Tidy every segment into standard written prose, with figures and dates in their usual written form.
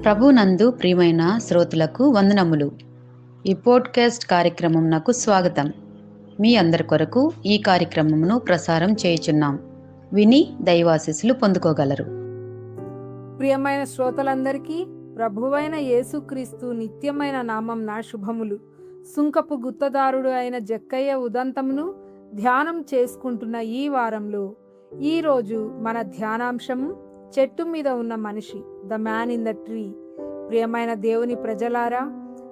ప్రభునందు ప్రియమైన శ్రోతలకు వందనములు. ఈ పోడ్కాస్ట్ కార్యక్రమం నాకు స్వాగతం. మీ అందరి కొరకు ఈ కార్యక్రమమును ప్రసారం చేయుచున్నాం. విని దైవాశీస్సులు పొందుకోగలరు. ప్రియమైన శ్రోతలందరికీ ప్రభువైన యేసుక్రీస్తు నిత్యమైన నామంన శుభములు. సుంకపు గుత్తదారుడు అయిన జక్కయ్య ఉదంతమును ధ్యానం చేసుకుంటున్న ఈ వారంలో ఈరోజు మన ధ్యానాంశము చెట్టు మీద ఉన్న మనిషి, the man in the tree. ప్రియమైన దేవుని ప్రజలారా,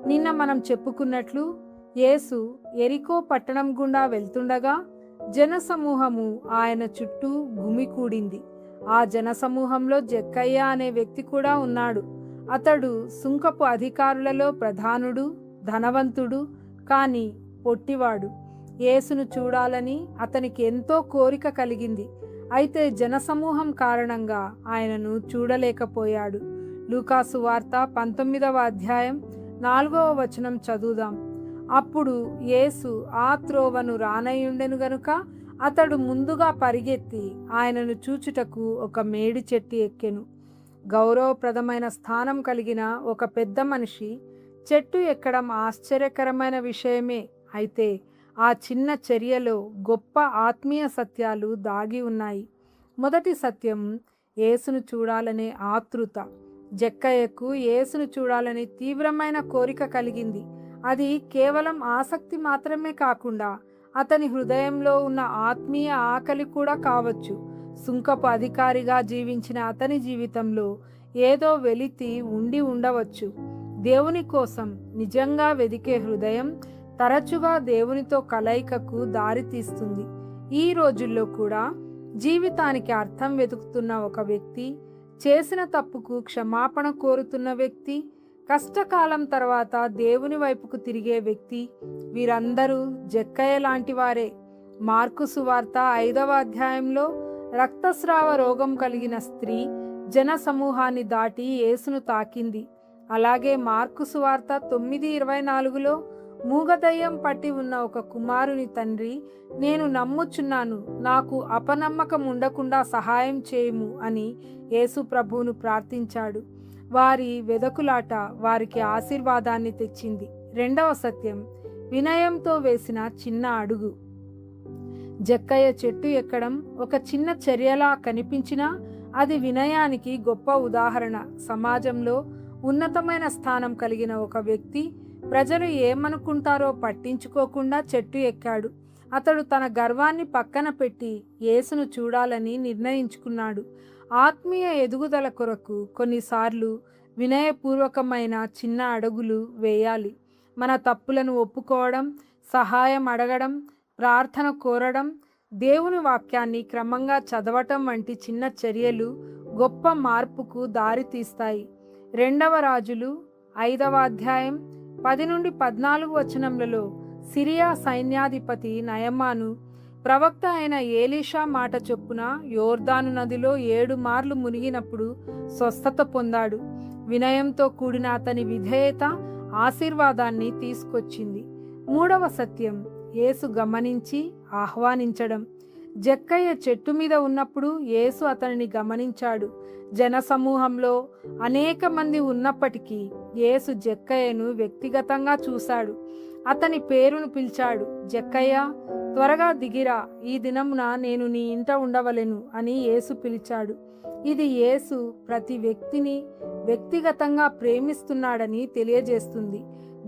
నిన్న మనం చెప్పుకున్నట్లు యేసు ఎరికో పట్టణం గుండా వెళ్తుండగా జనసమూహము ఆయన చుట్టూ గుమికూడింది. ఆ జనసమూహంలో జక్కయ్య అనే వ్యక్తి కూడా ఉన్నాడు. అతడు సుంకపు అధికారులలో ప్రధానుడు, ధనవంతుడు, కాని పొట్టివాడు. యేసును చూడాలని అతనికి ఎంతో కోరిక కలిగింది. అయితే జనసమూహం కారణంగా ఆయనను చూడలేకపోయాడు. లూకాసు వార్త 19వ అధ్యాయం 4వ వచనం చదువుదాం. అప్పుడు యేసు ఆ త్రోవను రానయ్యుండెను గనుక అతడు ముందుగా పరిగెత్తి ఆయనను చూచుటకు ఒక మేడి చెట్టు ఎక్కెను. గౌరవప్రదమైన స్థానం కలిగిన ఒక పెద్ద మనిషి చెట్టు ఎక్కడం ఆశ్చర్యకరమైన విషయమే. అయితే ఆ చిన్న చర్యలో గొప్ప ఆత్మీయ సత్యాలు దాగి ఉన్నాయి. మొదటి సత్యం, యేసును చూడాలనే ఆతృత. జక్కయ్యకు యేసును చూడాలని తీవ్రమైన కోరిక కలిగింది. అది కేవలం ఆసక్తి మాత్రమే కాకుండా అతని హృదయంలో ఉన్న ఆత్మీయ ఆకలి కూడా కావచ్చు. సుంకపు అధికారిగా జీవించిన అతని జీవితంలో ఏదో వెలితి ఉండి ఉండవచ్చు. దేవుని కోసం నిజంగా వెదికే హృదయం తరచుగా దేవునితో కలయికకు దారితీస్తుంది. ఈ రోజుల్లో కూడా జీవితానికి అర్థం వెతుకుతున్న ఒక వ్యక్తి, చేసిన తప్పుకు క్షమాపణ కోరుతున్న వ్యక్తి, కష్టకాలం తర్వాత దేవుని వైపుకు తిరిగే వ్యక్తి, వీరందరూ జక్కయ్య లాంటి వారే. మార్కు సువార్త 5వ అధ్యాయంలో రక్తస్రావ రోగం కలిగిన స్త్రీ జన సమూహాన్ని దాటి యేసును తాకింది. అలాగే మార్కు సువార్త 9:24లో మూగదయ్యం పట్టి ఉన్న ఒక కుమారుని తండ్రి, నేను నమ్ముచున్నాను, నాకు అపనమ్మకం ఉండకుండా సహాయం చేయుము అని యేసు ప్రభువును ప్రార్థించాడు. వారి వెదకులాట వారికి ఆశీర్వాదాన్ని తెచ్చింది. రెండవ సత్యం, వినయంతో వేసిన చిన్న అడుగు. జక్కయ్య చెట్టు ఎక్కడం ఒక చిన్న చర్యలా కనిపించినా అది వినయానికి గొప్ప ఉదాహరణ. సమాజంలో ఉన్నతమైన స్థానం కలిగిన ఒక వ్యక్తి ప్రజలు ఏమనుకుంటారో పట్టించుకోకుండా చెట్టు ఎక్కాడు. అతడు తన గర్వాన్ని పక్కన పెట్టి యేసును చూడాలని నిర్ణయించుకున్నాడు. ఆత్మీయ ఎదుగుదల కొరకు కొన్నిసార్లు వినయపూర్వకమైన చిన్న అడుగులు వేయాలి. మన తప్పులను ఒప్పుకోవడం, సహాయం అడగడం, ప్రార్థన కోరడం, దేవుని వాక్యాన్ని క్రమంగా చదవటం వంటి చిన్న చర్యలు గొప్ప మార్పుకు దారితీస్తాయి. 2వ రాజులు 5వ అధ్యాయం 10-14 వచనములలో సిరియా సైన్యాధిపతి నయమాను ప్రవక్త అయిన ఏలీషా మాట చొప్పున యోర్దాను నదిలో 7 మార్లు మునిగినప్పుడు స్వస్థత పొందాడు. వినయంతో కూడిన అతని విధేయత ఆశీర్వాదాన్ని తీసుకొచ్చింది. 3వ సత్యం, యేసు గమనించి ఆహ్వానించడం. జక్కయ్య చెట్టు మీద ఉన్నప్పుడు యేసు అతనిని గమనించాడు. జనసమూహంలో అనేక మంది ఉన్నప్పటికీ యేసు జక్కయ్యను వ్యక్తిగతంగా చూశాడు. అతని పేరును పిలిచాడు. జక్కయ్య, త్వరగా దిగిరా, ఈ దినమున నేను నీ ఇంట ఉండవలెను అని యేసు పిలిచాడు. ఇది యేసు ప్రతి వ్యక్తిని వ్యక్తిగతంగా ప్రేమిస్తున్నాడని తెలియజేస్తుంది.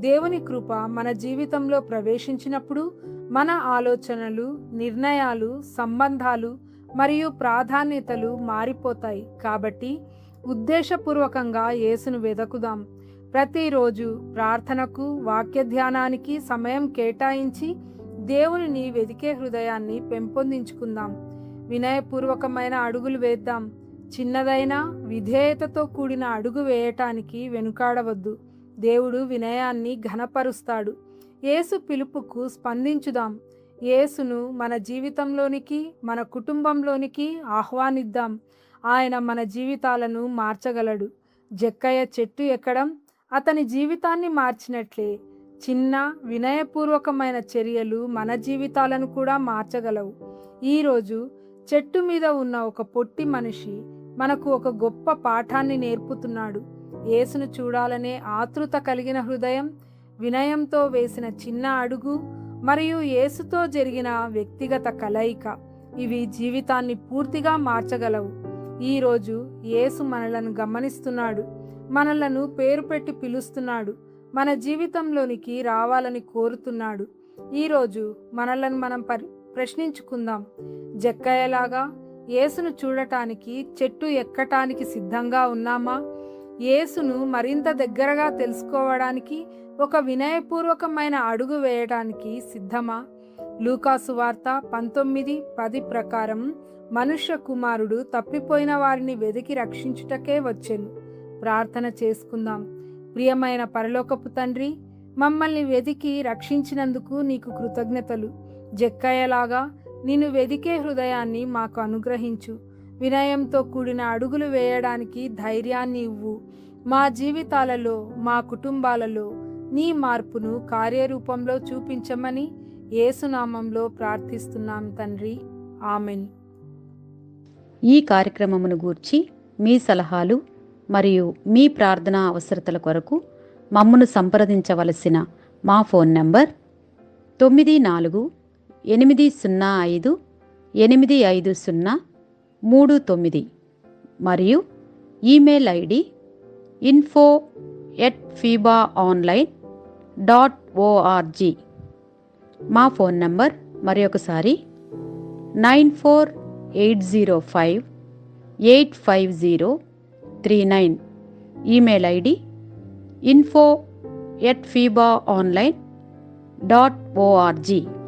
దేవుని కృప మన జీవితంలో ప్రవేశించినప్పుడు మన ఆలోచనలు, నిర్ణయాలు, సంబంధాలు మరియు ప్రాధాన్యతలు మారిపోతాయి. కాబట్టి ఉద్దేశపూర్వకంగా యేసును వెదకుదాం. ప్రతిరోజు ప్రార్థనకు, వాక్య ధ్యానానికి సమయం కేటాయించి దేవునిని వెదికే హృదయాన్ని పెంపొందించుకుందాం. వినయపూర్వకమైన అడుగులు వేద్దాం. చిన్నదైనా విధేయతతో కూడిన అడుగు వేయటానికి వెనుకాడవద్దు. దేవుడు వినయాన్ని ఘనపరుస్తాడు. యేసు పిలుపుకు స్పందించుదాం. యేసును మన జీవితంలోనికి, మన కుటుంబంలోనికి ఆహ్వానిద్దాం. ఆయన మన జీవితాలను మార్చగలడు. జక్కయ్య చెట్టు ఎక్కడం అతని జీవితాన్ని మార్చినట్లే చిన్న వినయపూర్వకమైన చర్యలు మన జీవితాలను కూడా మార్చగలవు. ఈరోజు చెట్టు మీద ఉన్న ఒక పొట్టి మనిషి మనకు ఒక గొప్ప పాఠాన్ని నేర్పుతున్నాడు. యేసును చూడాలనే ఆతృత కలిగిన హృదయం, వినయంతో వేసిన చిన్న అడుగు మరియు యేసుతో జరిగిన వ్యక్తిగత కలయిక, ఇవి జీవితాన్ని పూర్తిగా మార్చగలవు. ఈరోజు యేసు మనలను గమనిస్తున్నాడు, మనలను పేరు పెట్టి పిలుస్తున్నాడు, మన జీవితంలోనికి రావాలని కోరుతున్నాడు. ఈరోజు మనలను మనం ప్రశ్నించుకుందాం. జక్కయ్యలాగా యేసును చూడటానికి చెట్టు ఎక్కటానికి సిద్ధంగా ఉన్నామా? యేసును మరింత దగ్గరగా తెలుసుకోవడానికి ఒక వినయపూర్వకమైన అడుగు వేయడానికి సిద్ధమా? లూకాసు వార్త 19:10 ప్రకారం మనుష్య కుమారుడు తప్పిపోయిన వారిని వెదికి రక్షించుటకే వచ్చెను. ప్రార్థన చేసుకుందాం. ప్రియమైన పరలోకపు తండ్రి, మమ్మల్ని వెదికి రక్షించినందుకు నీకు కృతజ్ఞతలు. జక్కయ్యలాగా నిన్ను వెదికే హృదయాన్ని మాకు అనుగ్రహించు. వినయంతో కూడిన అడుగులు వేయడానికి ధైర్యాన్ని ఇవ్వు. మా జీవితాలలో, మా కుటుంబాలలో నీ మార్పును కార్యరూపంలో చూపించమని యేసునామంలో ప్రార్థిస్తున్నాం తండ్రి. ఆమెన్. ఈ కార్యక్రమమును గూర్చి మీ సలహాలు మరియు మీ ప్రార్థనా అవసరతల కొరకు మమ్మను సంప్రదించవలసిన మా ఫోన్ నంబర్ 944585085039 మరియు ఈమెయిల్ ఐడి info@fibaonline.org. మా ఫోన్ నంబర్ మరొకసారి 9480585039. Email ID info@fibaonline.org.